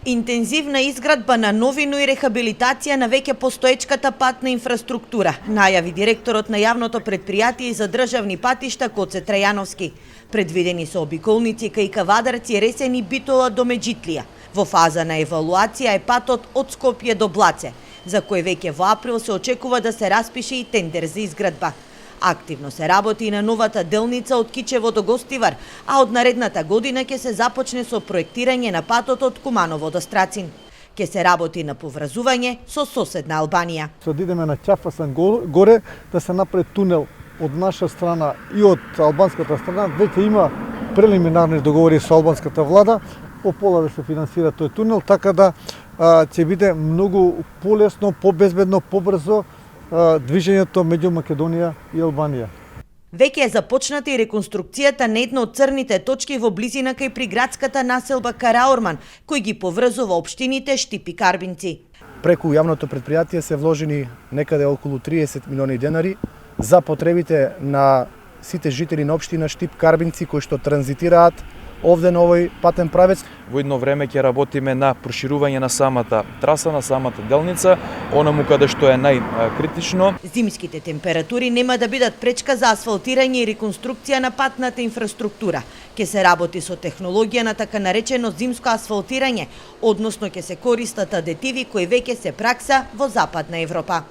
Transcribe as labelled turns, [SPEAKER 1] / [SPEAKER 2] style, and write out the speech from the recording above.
[SPEAKER 1] Интензивна изградба на новино и рехабилитација на веќе постоечката патна инфраструктура, најави директорот на јавното предпријатие за државни патишта Гоце Трајановски. Предвидени се обиколници кај Кавадарци, Ресен и Битола до Меджитлија. Во фаза на евалуација е патот од Скопје до Блаце, за кој веќе во април се очекува да се распише и тендер за изградба. Активно се работи и на новата делница од Кичево до Гостивар, а од наредната година ќе се започне со проектирање на патот од Куманово до Страцин. Ќе се работи на поврзување со соседна Албанија.
[SPEAKER 2] Од идеме на Ќафасан горе да се направи тунел од наша страна и од албанската страна. Веќе има прелиминарни договори со албанската влада по пола да се финансира тој тунел, така да ќе биде многу полесно, побезбедно, побрзо движењето меѓу Македонија и Албанија.
[SPEAKER 1] Веќе е започната и реконструкцијата на една од црните точки во близина кај приградската населба Караорман, кој ги поврзува општините Штип и Карбинци.
[SPEAKER 3] Преку јавното предпријатие се вложени некаде околу 30 милиони денари за потребите на сите жители на општина Штип, Карбинци кои што транзитираат овде на овој патен правец.
[SPEAKER 4] Во едно време ќе работиме на проширување на самата траса, на самата делница, онаму каде што е најкритично.
[SPEAKER 1] Зимските температури нема да бидат пречка за асфалтирање и реконструкција на патната инфраструктура. Ке се работи со технологија на така наречено зимско асфалтирање, односно ќе се користат адетиви кои веќе се пракса во Западна Европа.